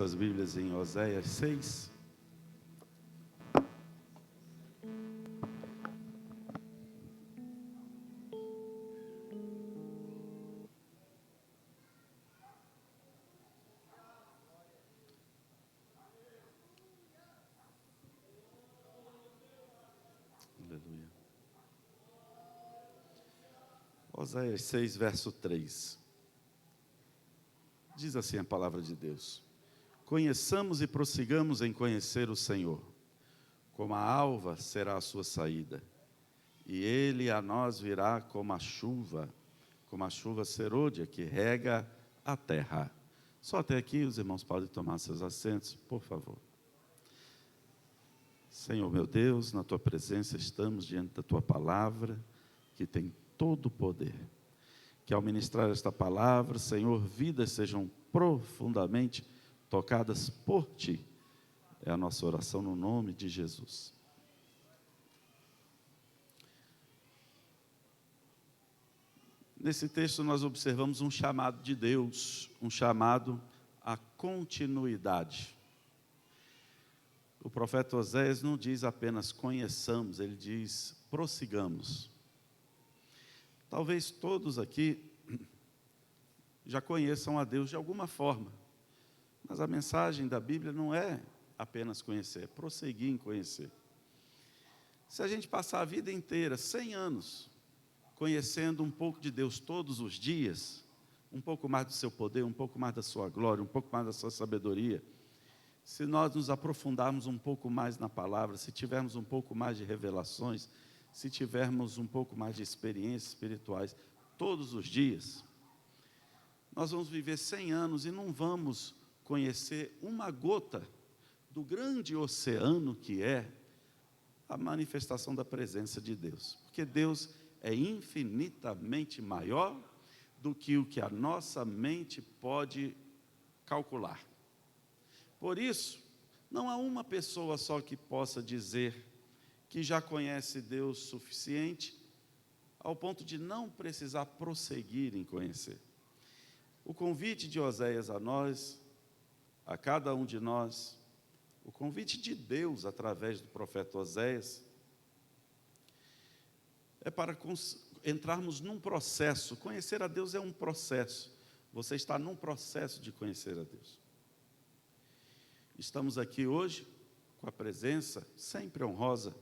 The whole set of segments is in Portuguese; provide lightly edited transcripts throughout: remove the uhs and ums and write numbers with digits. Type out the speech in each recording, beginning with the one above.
As Bíblias em Oséias 6. Aleluia. Oséias 6, verso 3. Diz assim a palavra de Deus: Conheçamos e prossigamos em conhecer o Senhor. Como a alva será a sua saída, e ele a nós virá como a chuva serôdia que rega a terra. Só até aqui os irmãos podem tomar seus assentos, por favor. Senhor meu Deus, na tua presença estamos diante da tua palavra, que tem todo o poder. Que ao ministrar esta palavra, Senhor, vidas sejam profundamente tocadas por ti. É a nossa oração no nome de Jesus. Nesse texto nós observamos um chamado de Deus, um chamado à continuidade. O profeta Oséias não diz apenas conheçamos, ele diz prossigamos. Talvez todos aqui já conheçam a Deus de alguma forma, mas a mensagem da Bíblia não é apenas conhecer, é prosseguir em conhecer. Se a gente passar a vida inteira, 100 anos, conhecendo um pouco de Deus todos os dias, um pouco mais do seu poder, um pouco mais da sua glória, um pouco mais da sua sabedoria, se nós nos aprofundarmos um pouco mais na palavra, se tivermos um pouco mais de revelações, se tivermos um pouco mais de experiências espirituais todos os dias, nós vamos viver 100 anos e não vamos conhecer uma gota do grande oceano que é a manifestação da presença de Deus. Porque Deus é infinitamente maior do que o que a nossa mente pode calcular. Por isso, não há uma pessoa só que possa dizer que já conhece Deus suficiente ao ponto de não precisar prosseguir em conhecer. O convite de Oséias a nós, a cada um de nós, o convite de Deus através do profeta Oséias, é para entrarmos num processo. Conhecer a Deus é um processo. Você está num processo de conhecer a Deus. Estamos aqui hoje com a presença sempre honrosa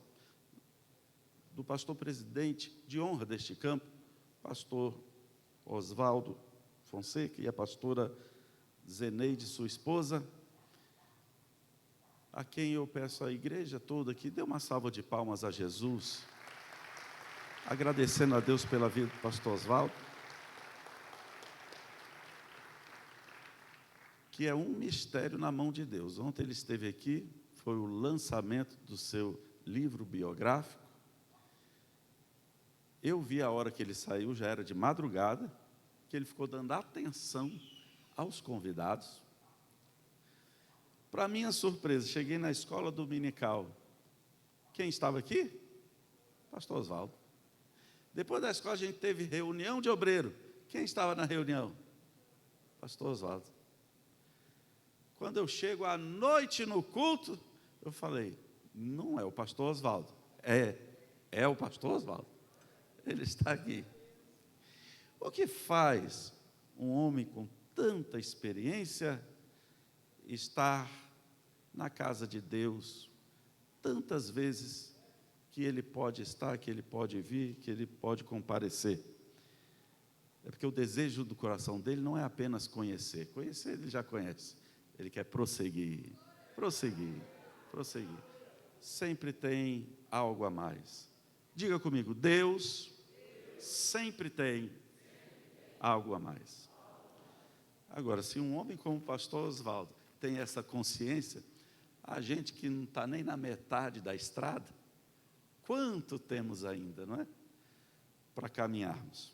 do pastor presidente de honra deste campo, pastor Oswaldo Fonseca, e a pastora Zeneide, sua esposa, a quem eu peço à igreja toda aqui, dê uma salva de palmas a Jesus, agradecendo a Deus pela vida do pastor Oswaldo, que é um mistério na mão de Deus. Ontem ele esteve aqui, foi o lançamento do seu livro biográfico. Eu vi a hora que ele saiu, já era de madrugada, que ele ficou dando atenção aos convidados. Para minha surpresa, cheguei na escola dominical. Quem estava aqui? Pastor Oswaldo. Depois da escola a gente teve reunião de obreiro. Quem estava na reunião? Pastor Oswaldo. Quando eu chego à noite no culto, eu falei, não é o pastor Oswaldo, é o pastor Oswaldo. Ele está aqui. O que faz um homem com tanta experiência estar na casa de Deus tantas vezes que ele pode estar, que ele pode vir, que ele pode comparecer? É porque o desejo do coração dele não é apenas conhecer. Conhecer ele já conhece. Ele quer prosseguir. Sempre tem algo a mais. Diga comigo, Deus sempre tem algo a mais. Agora, se um homem como o pastor Oswaldo tem essa consciência, a gente que não está nem na metade da estrada, quanto temos ainda, não é? Para caminharmos.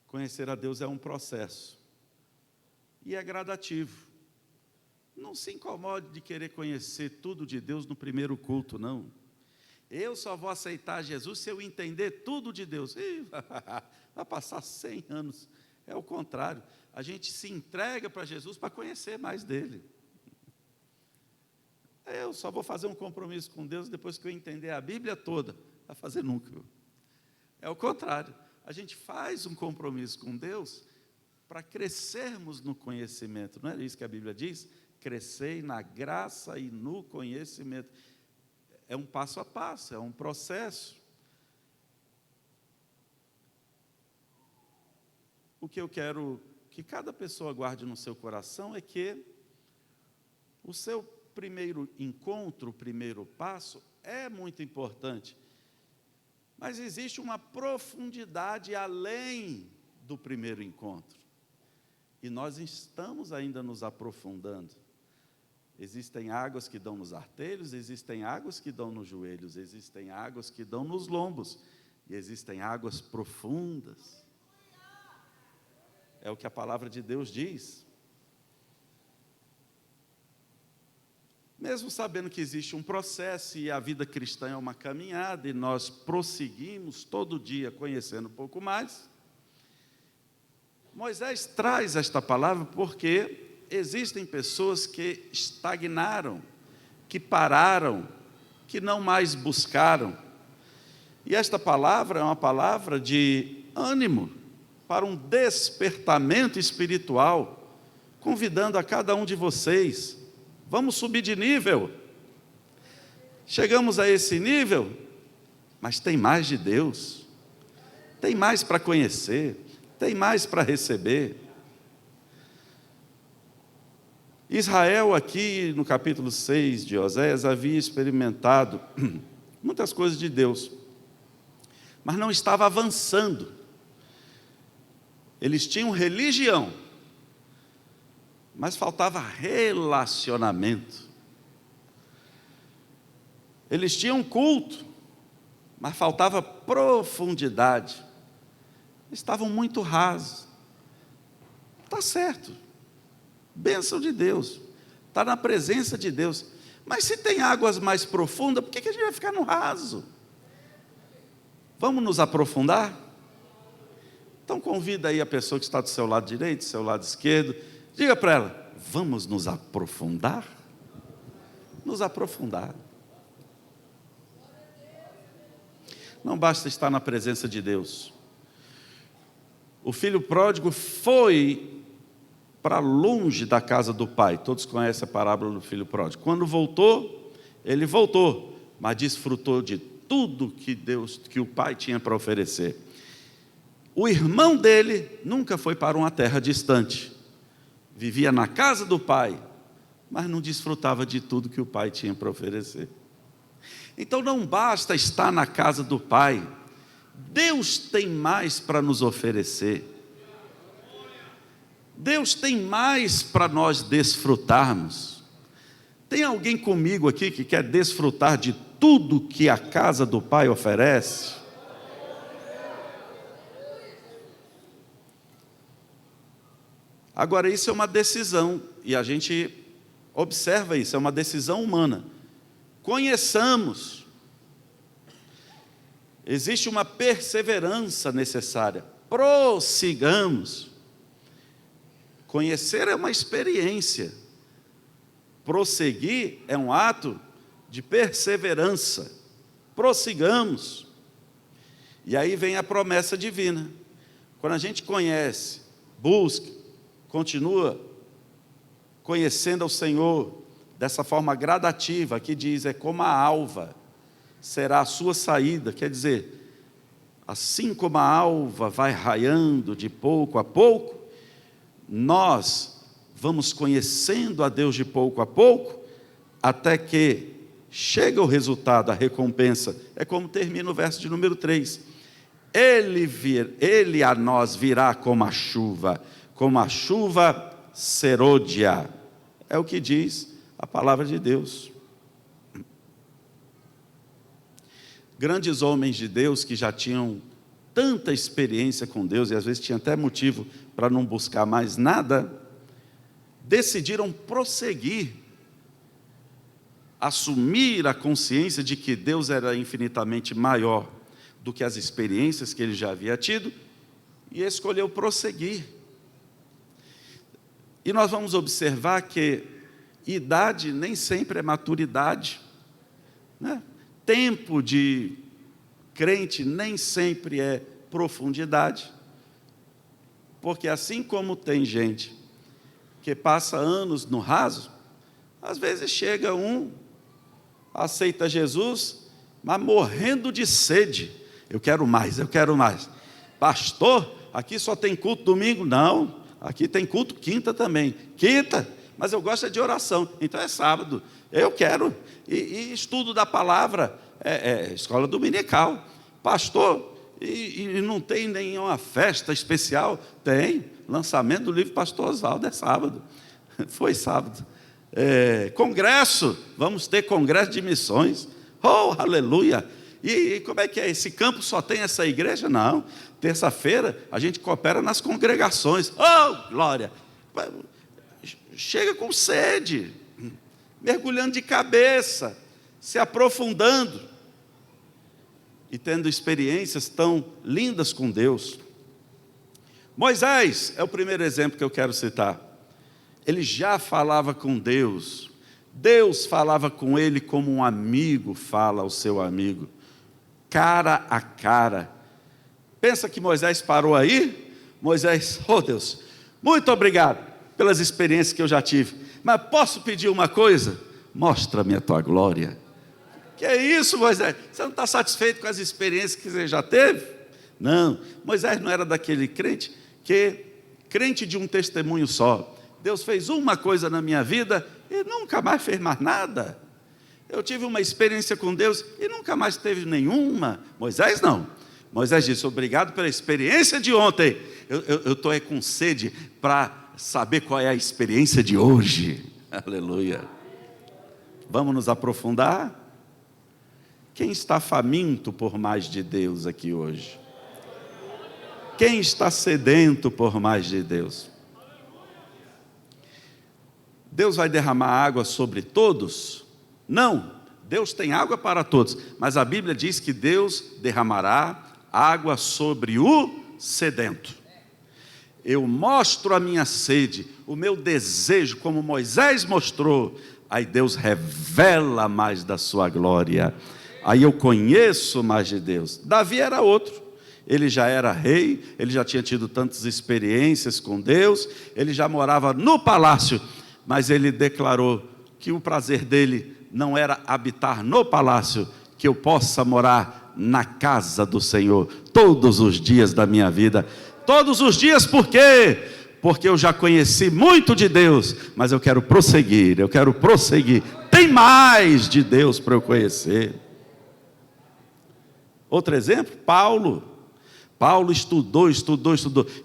Conhecer a Deus é um processo. E é gradativo. Não se incomode de querer conhecer tudo de Deus no primeiro culto, não. Eu só vou aceitar Jesus se eu entender tudo de Deus. Vai passar 100 anos. É o contrário. A gente se entrega para Jesus para conhecer mais dele. Eu só vou fazer um compromisso com Deus depois que eu entender a Bíblia toda. Vai fazer nunca. É o contrário. A gente faz um compromisso com Deus para crescermos no conhecimento. Não é isso que a Bíblia diz? Crescei na graça e no conhecimento. É um passo a passo, é um processo. O que eu quero que cada pessoa guarde no seu coração é que o seu primeiro encontro, o primeiro passo, é muito importante. Mas existe uma profundidade além do primeiro encontro. E nós estamos ainda nos aprofundando. Existem águas que dão nos artelhos, existem águas que dão nos joelhos, existem águas que dão nos lombos, e existem águas profundas. É o que a palavra de Deus diz. Mesmo sabendo que existe um processo e a vida cristã é uma caminhada e nós prosseguimos todo dia conhecendo um pouco mais, Moisés traz esta palavra porque existem pessoas que estagnaram, que pararam, que não mais buscaram. E esta palavra é uma palavra de ânimo para um despertamento espiritual, convidando a cada um de vocês. Vamos subir de nível. Chegamos a esse nível, mas tem mais de Deus, tem mais para conhecer, tem mais para receber. Israel aqui no capítulo 6 de Oséias havia experimentado muitas coisas de Deus, mas não estava avançando. Eles tinham religião, mas faltava relacionamento. Eles tinham culto, mas faltava profundidade. Estavam muito rasos. Está certo, bênção de Deus, está na presença de Deus. Mas se tem águas mais profundas, por que a gente vai ficar no raso? Vamos nos aprofundar? Então convida aí a pessoa que está do seu lado direito, do seu lado esquerdo, diga para ela, vamos nos aprofundar? Nos aprofundar. Não basta estar na presença de Deus. O filho pródigo foi para longe da casa do pai. Todos conhecem a parábola do filho pródigo. Quando voltou, ele voltou, mas desfrutou de tudo que o pai tinha para oferecer. O irmão dele nunca foi para uma terra distante. Vivia na casa do pai, mas não desfrutava de tudo que o pai tinha para oferecer. Então não basta estar na casa do pai. Deus tem mais para nos oferecer. Deus tem mais para nós desfrutarmos. Tem alguém comigo aqui que quer desfrutar de tudo que a casa do pai oferece? Agora, isso é uma decisão, e a gente observa isso, é uma decisão humana. Conheçamos. Existe uma perseverança necessária. Prossigamos. Conhecer é uma experiência. Prosseguir é um ato de perseverança. Prossigamos. E aí vem a promessa divina. Quando a gente conhece, busca, continua conhecendo ao Senhor dessa forma gradativa, aqui diz, é como a alva, será a sua saída, quer dizer, assim como a alva vai raiando de pouco a pouco, nós vamos conhecendo a Deus de pouco a pouco, até que chega o resultado, a recompensa, é como termina o verso de número 3, Ele a nós virá como a chuva serôdia, é o que diz a palavra de Deus. Grandes homens de Deus que já tinham tanta experiência com Deus, e às vezes tinha até motivo para não buscar mais nada, decidiram prosseguir, assumir a consciência de que Deus era infinitamente maior do que as experiências que ele já havia tido, e escolheu prosseguir. E nós vamos observar que idade nem sempre é maturidade, né? Tempo de crente nem sempre é profundidade, porque assim como tem gente que passa anos no raso, às vezes chega um, aceita Jesus, mas morrendo de sede. Eu quero mais, eu quero mais. Pastor, aqui só tem culto domingo? Não, aqui tem culto quinta também. Quinta, mas eu gosto de oração, então é sábado. Eu quero. E estudo da palavra, escola dominical. Pastor, e não tem nenhuma festa especial? Tem, lançamento do livro Pastor Oswaldo, é sábado. Foi sábado. Congresso, vamos ter congresso de missões. Oh, aleluia! E como é que é? Esse campo só tem essa igreja? Não. Terça-feira a gente coopera nas congregações. Oh, glória! Chega com sede, mergulhando de cabeça, se aprofundando e tendo experiências tão lindas com Deus. Moisés é o primeiro exemplo que eu quero citar. Ele já falava com Deus. Deus falava com ele como um amigo fala ao seu amigo, cara a cara. Pensa que Moisés parou aí? Moisés, oh Deus, muito obrigado pelas experiências que eu já tive, mas posso pedir uma coisa? Mostra-me a tua glória. Que é isso, Moisés? Você não está satisfeito com as experiências que você já teve? Não, Moisés não era daquele crente de um testemunho só. Deus fez uma coisa na minha vida e nunca mais fez mais nada. Eu tive uma experiência com Deus e nunca mais teve nenhuma. Moisés não. Moisés disse, obrigado pela experiência de ontem. Eu estou com sede para saber qual é a experiência de hoje. Aleluia. Vamos nos aprofundar? Quem está faminto por mais de Deus aqui hoje? Quem está sedento por mais de Deus? Deus vai derramar água sobre todos? Não, Deus tem água para todos, mas a Bíblia diz que Deus derramará água sobre o sedento. Eu mostro a minha sede, o meu desejo, como Moisés mostrou, aí Deus revela mais da sua glória, aí eu conheço mais de Deus. Davi era outro, ele já era rei, ele já tinha tido tantas experiências com Deus, ele já morava no palácio, mas ele declarou que o prazer dele não era habitar no palácio, que eu possa morar na casa do Senhor todos os dias da minha vida. Todos os dias, por quê? Porque eu já conheci muito de Deus, mas eu quero prosseguir. Tem mais de Deus para eu conhecer. Outro exemplo, Paulo estudou.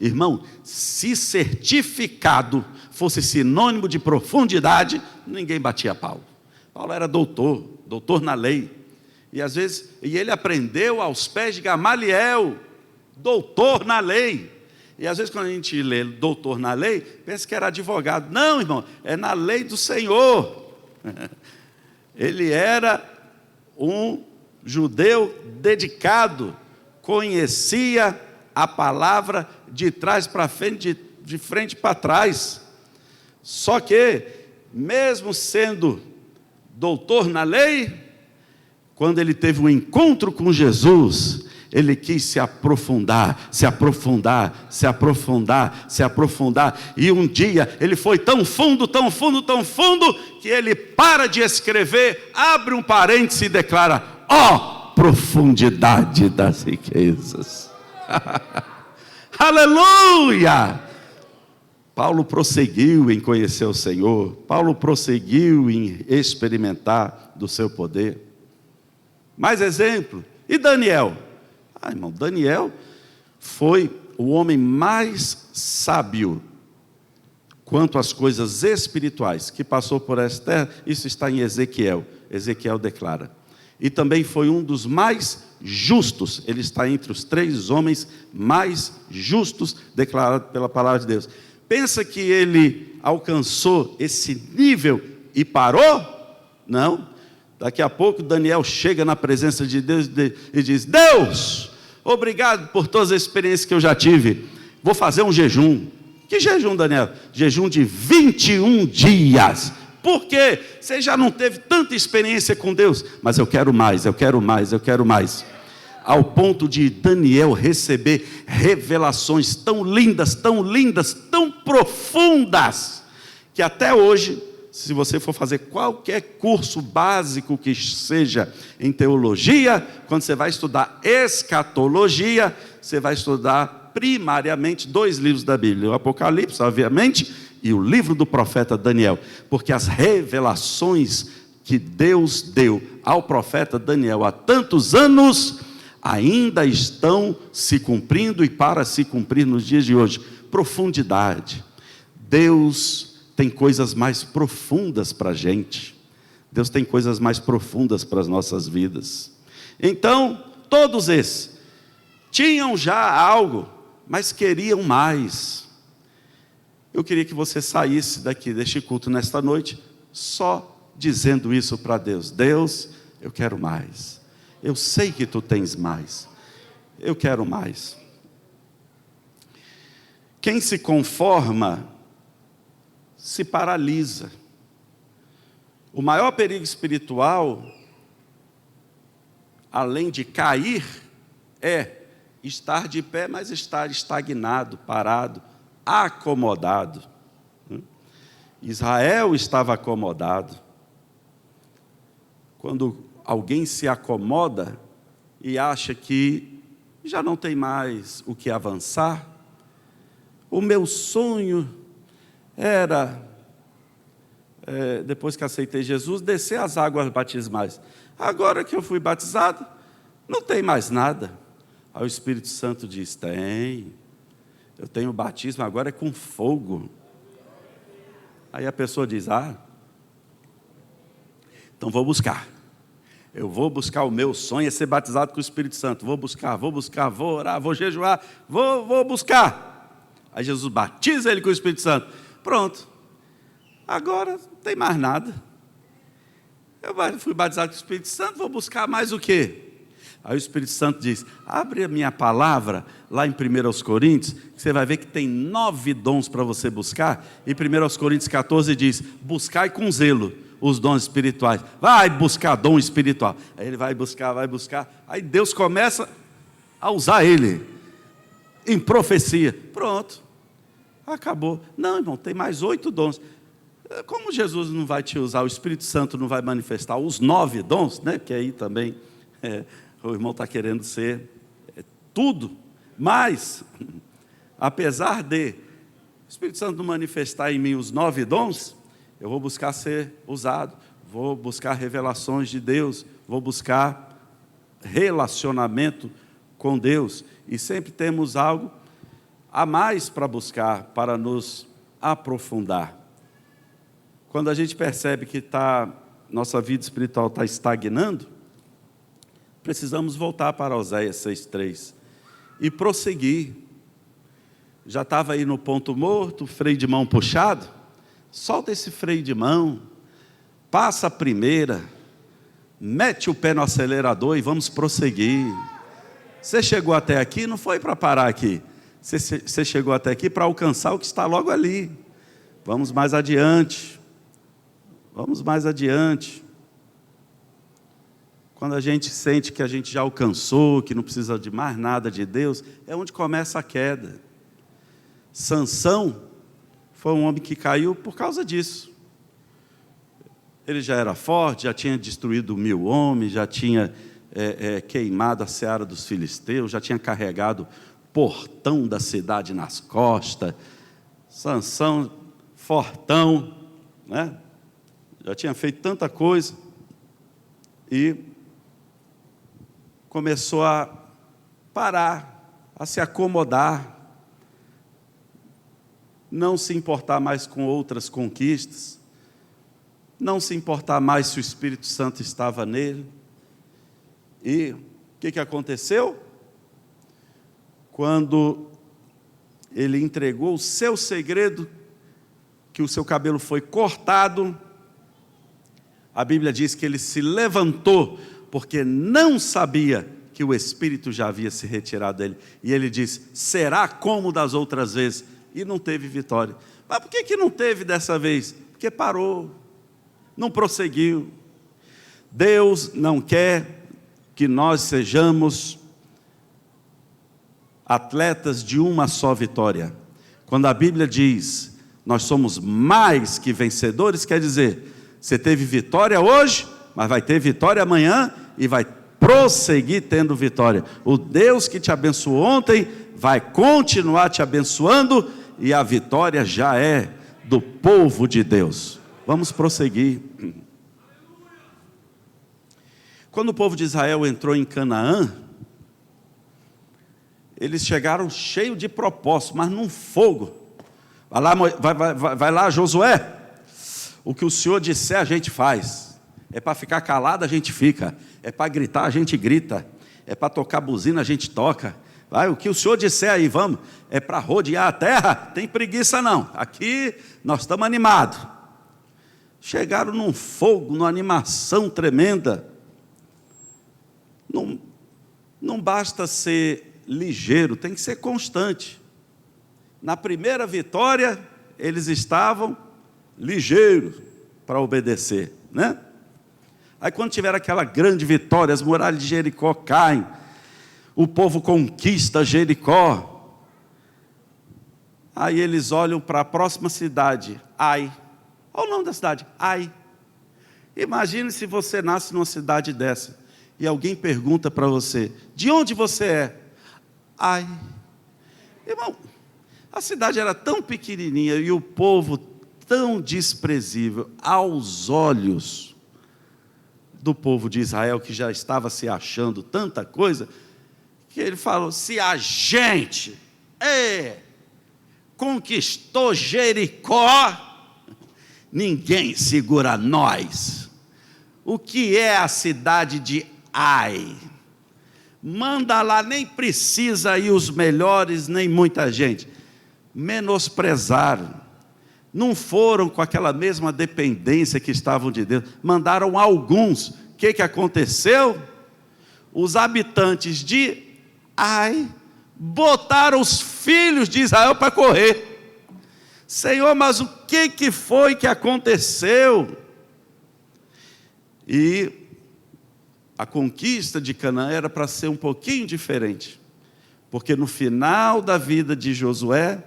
Irmão, se certificado fosse sinônimo de profundidade, ninguém batia Paulo. Paulo era doutor na lei. E às vezes, ele aprendeu aos pés de Gamaliel, doutor na lei. E às vezes quando a gente lê doutor na lei, pensa que era advogado. Não, irmão, é na lei do Senhor. Ele era um judeu dedicado, conhecia a palavra de trás para frente, de frente para trás. Só que, mesmo sendo doutor na lei, quando ele teve um encontro com Jesus, ele quis se aprofundar, e um dia ele foi tão fundo, que ele para de escrever, abre um parêntese e declara, ó, profundidade das riquezas. Aleluia! Paulo prosseguiu em conhecer o Senhor, Paulo prosseguiu em experimentar do seu poder. Mais exemplo, e Daniel? Irmão, Daniel foi o homem mais sábio quanto às coisas espirituais que passou por esta terra. Isso está em Ezequiel declara. E também foi um dos mais justos, ele está entre os 3 homens mais justos declarados pela palavra de Deus. Pensa que ele alcançou esse nível e parou? Não. Daqui a pouco Daniel chega na presença de Deus e diz, Deus, obrigado por todas as experiências que eu já tive, vou fazer um jejum. Que jejum, Daniel? Jejum de 21 dias. Por quê? Você já não teve tanta experiência com Deus, mas eu quero mais, eu quero mais, eu quero mais. Ao ponto de Daniel receber revelações tão lindas, tão profundas, que até hoje, se você for fazer qualquer curso básico que seja em teologia, quando você vai estudar escatologia, você vai estudar primariamente 2 livros da Bíblia, o Apocalipse, obviamente, e o livro do profeta Daniel, porque as revelações que Deus deu ao profeta Daniel há tantos anos, ainda estão se cumprindo e para se cumprir nos dias de hoje. Profundidade. Deus tem coisas mais profundas para a gente. Deus tem coisas mais profundas para as nossas vidas. Então, todos esses tinham já algo, mas queriam mais. Eu queria que você saísse daqui deste culto nesta noite, só dizendo isso para Deus. Deus, eu quero mais. Eu sei que tu tens mais. Eu quero mais. Quem se conforma, se paralisa. O maior perigo espiritual, além de cair, é estar de pé, mas estar estagnado, parado, acomodado. Israel estava acomodado. Quando alguém se acomoda e acha que já não tem mais o que avançar, o meu sonho era, depois que aceitei Jesus, descer as águas batismais. Agora que eu fui batizado, não tem mais nada. Aí o Espírito Santo diz, eu tenho batismo, agora é com fogo. Aí a pessoa diz, então vou buscar. Eu vou buscar, o meu sonho é ser batizado com o Espírito Santo. Vou buscar, vou orar, vou jejuar, vou buscar. Aí Jesus batiza ele com o Espírito Santo. Pronto. Agora não tem mais nada. Eu fui batizado com o Espírito Santo, vou buscar mais o quê? Aí o Espírito Santo diz, abre a minha palavra, lá em 1 Coríntios, que você vai ver que tem 9 dons para você buscar. E 1 Coríntios 14 diz, buscai com zelo os dons espirituais. Vai buscar dom espiritual. Aí ele vai buscar. Aí Deus começa a usar ele em profecia. Pronto. Acabou. Não, irmão, tem mais 8 dons. Como Jesus não vai te usar, o Espírito Santo não vai manifestar os 9 dons, né? Que aí também o irmão está querendo ser tudo. Mas, apesar de o Espírito Santo não manifestar em mim os 9 dons, eu vou buscar ser usado, vou buscar revelações de Deus, vou buscar relacionamento com Deus. E sempre temos algo a mais para buscar, para nos aprofundar. Quando a gente percebe que nossa vida espiritual está estagnando, precisamos voltar para Oséias 6,3 e prosseguir. Já estava aí no ponto morto, freio de mão puxado. Solta esse freio de mão, passa a primeira, mete o pé no acelerador e vamos prosseguir. Você chegou até aqui, não foi para parar aqui. Você chegou até aqui para alcançar o que está logo ali. Vamos mais adiante. Vamos mais adiante. Quando a gente sente que a gente já alcançou, que não precisa de mais nada de Deus, é onde começa a queda. Sansão foi um homem que caiu por causa disso. Ele já era forte, já tinha destruído 1000 homens, já tinha queimado a seara dos filisteus, já tinha carregado o portão da cidade nas costas. Sansão, fortão, né? Já tinha feito tanta coisa e começou a parar, a se acomodar, não se importar mais com outras conquistas, não se importar mais se o Espírito Santo estava nele. E o que aconteceu? Quando ele entregou o seu segredo, que o seu cabelo foi cortado, a Bíblia diz que ele se levantou, porque não sabia que o Espírito já havia se retirado dele. E ele diz, será como das outras vezes, e não teve vitória. Mas por que não teve dessa vez? Porque parou, não prosseguiu. Deus não quer que nós sejamos atletas de uma só vitória. Quando a Bíblia diz, nós somos mais que vencedores, quer dizer, você teve vitória hoje, mas vai ter vitória amanhã e vai prosseguir tendo vitória. O Deus que te abençoou ontem vai continuar te abençoando e a vitória já é do povo de Deus. Vamos prosseguir. Quando o povo de Israel entrou em Canaã, eles chegaram cheios de propósito, mas num fogo. Vai lá, Josué, o que o Senhor disser a gente faz. É para ficar calado a gente fica, é para gritar a gente grita, é para tocar buzina a gente toca. Vai, o que o Senhor disser aí, vamos. É para rodear a terra, tem preguiça não. Aqui nós estamos animados. Chegaram num fogo, numa animação tremenda. Não basta ser ligeiro, tem que ser constante. Na primeira vitória, eles estavam ligeiros para obedecer, né? Aí quando tiver aquela grande vitória, as muralhas de Jericó caem, o povo conquista Jericó, aí eles olham para a próxima cidade, Ai. Olha o nome da cidade, Ai. Imagine se você nasce numa cidade dessa, e alguém pergunta para você, de onde você é? Ai. Irmão, a cidade era tão pequenininha, e o povo tão desprezível, aos olhos do povo de Israel, que já estava se achando tanta coisa, que ele falou, se a gente conquistou Jericó, ninguém segura nós. O que é a cidade de Ai? Manda lá, nem precisa ir os melhores, nem muita gente. Menosprezaram, não foram com aquela mesma dependência que estavam de Deus, mandaram alguns. O que aconteceu? Os habitantes de Ai botaram os filhos de Israel para correr. Senhor, mas o que foi que aconteceu? E a conquista de Canaã era para ser um pouquinho diferente, porque no final da vida de Josué,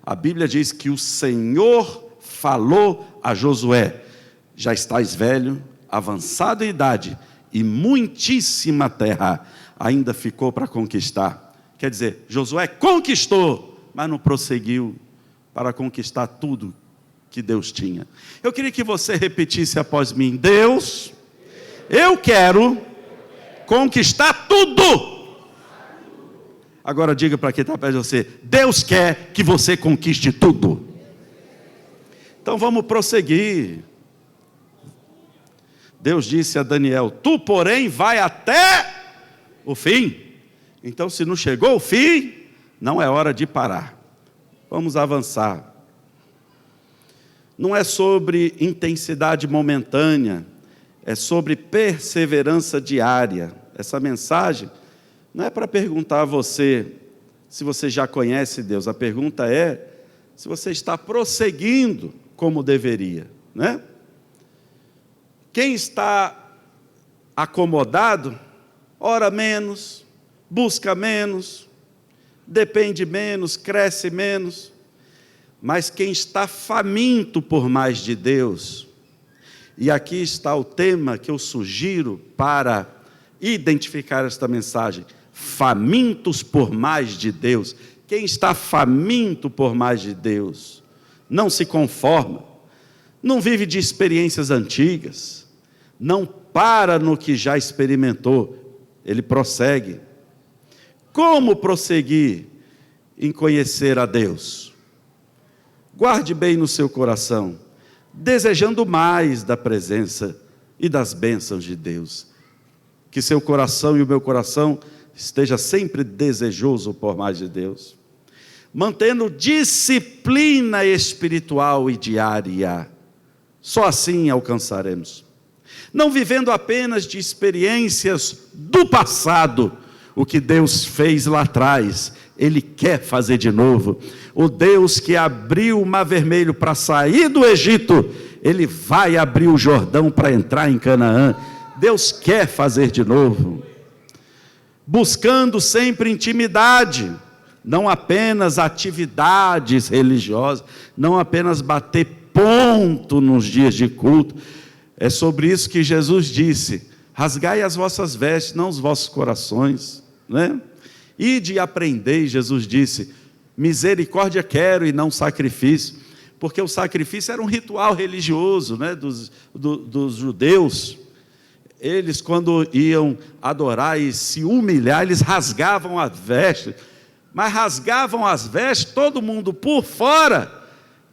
a Bíblia diz que o Senhor falou a Josué, já estás velho, avançado em idade, e muitíssima terra ainda ficou para conquistar. Quer dizer, Josué conquistou, mas não prosseguiu para conquistar tudo que Deus tinha. Eu queria que você repetisse após mim, Deus, eu quero conquistar tudo. Agora diga para quem está perto de você, Deus quer que você conquiste tudo. Então vamos prosseguir. Deus disse a Daniel, tu porém vai até o fim. Então se não chegou o fim, não é hora de parar. Vamos avançar. Não é sobre intensidade momentânea, é sobre perseverança diária. Essa mensagem não é para perguntar a você se você já conhece Deus. A pergunta é se você está prosseguindo como deveria, né? Quem está acomodado, ora menos, busca menos, depende menos, cresce menos. Mas quem está faminto por mais de Deus, e aqui está o tema que eu sugiro para identificar esta mensagem, famintos por mais de Deus. Quem está faminto por mais de Deus, não se conforma, não vive de experiências antigas, não para no que já experimentou, ele prossegue. Como prosseguir em conhecer a Deus? Guarde bem no seu coração, desejando mais da presença e das bênçãos de Deus. Que seu coração e o meu coração esteja sempre desejoso por mais de Deus. Mantendo disciplina espiritual e diária. Só assim alcançaremos. Não vivendo apenas de experiências do passado, o que Deus fez lá atrás, Ele quer fazer de novo. O Deus que abriu o Mar Vermelho para sair do Egito, Ele vai abrir o Jordão para entrar em Canaã. Deus quer fazer de novo. Buscando sempre intimidade, não apenas atividades religiosas, não apenas bater ponto nos dias de culto. É sobre isso que Jesus disse: rasgai as vossas vestes, não os vossos corações, né? Ide e aprendei, Jesus disse, misericórdia quero e não sacrifício, porque o sacrifício era um ritual religioso, né, dos judeus. Eles, quando iam adorar e se humilhar, eles rasgavam as vestes, mas rasgavam as vestes, todo mundo por fora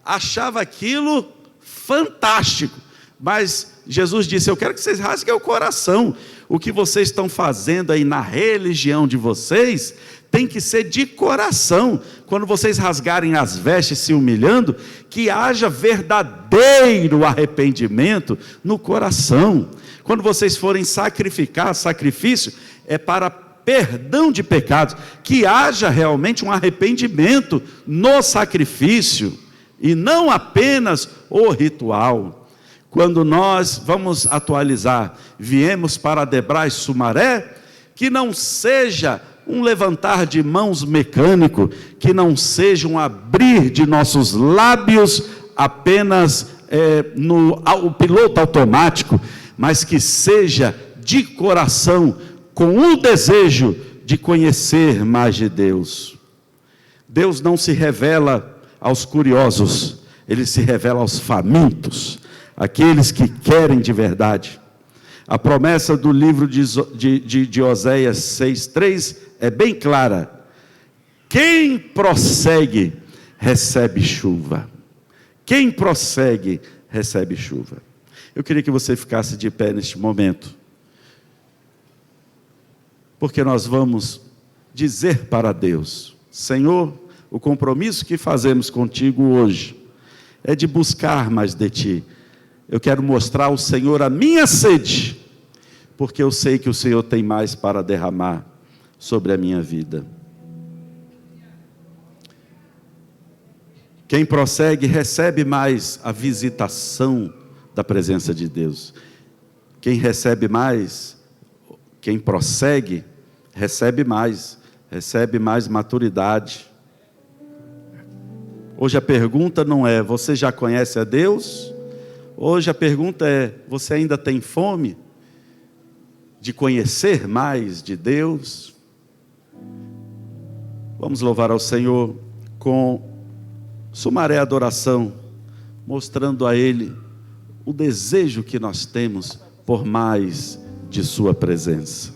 achava aquilo fantástico, mas Jesus disse: eu quero que vocês rasguem o coração. O que vocês estão fazendo aí na religião de vocês tem que ser de coração. Quando vocês rasgarem as vestes se humilhando, que haja verdadeiro arrependimento no coração. Quando vocês forem sacrificar, sacrifício é para perdão de pecados, que haja realmente um arrependimento no sacrifício e não apenas o ritual. Quando nós vamos atualizar, viemos para Debrais Sumaré, que não seja um levantar de mãos mecânico, que não seja um abrir de nossos lábios apenas o piloto automático, mas que seja de coração, com o desejo de conhecer mais de Deus. Deus não se revela aos curiosos, Ele se revela aos famintos, aqueles que querem de verdade. A promessa do livro de Oséias 6:3 é bem clara: quem prossegue, recebe chuva. Quem prossegue, recebe chuva. Eu queria que você ficasse de pé neste momento, porque nós vamos dizer para Deus: Senhor, o compromisso que fazemos contigo hoje é de buscar mais de Ti. Eu quero mostrar ao Senhor a minha sede, porque eu sei que o Senhor tem mais para derramar sobre a minha vida. Quem prossegue recebe mais a visitação da presença de Deus. Quem recebe mais, quem prossegue, recebe mais maturidade. Hoje a pergunta não é: você já conhece a Deus? Hoje a pergunta é: você ainda tem fome de conhecer mais de Deus? Vamos louvar ao Senhor com sumaré adoração, mostrando a Ele o desejo que nós temos por mais de Sua presença.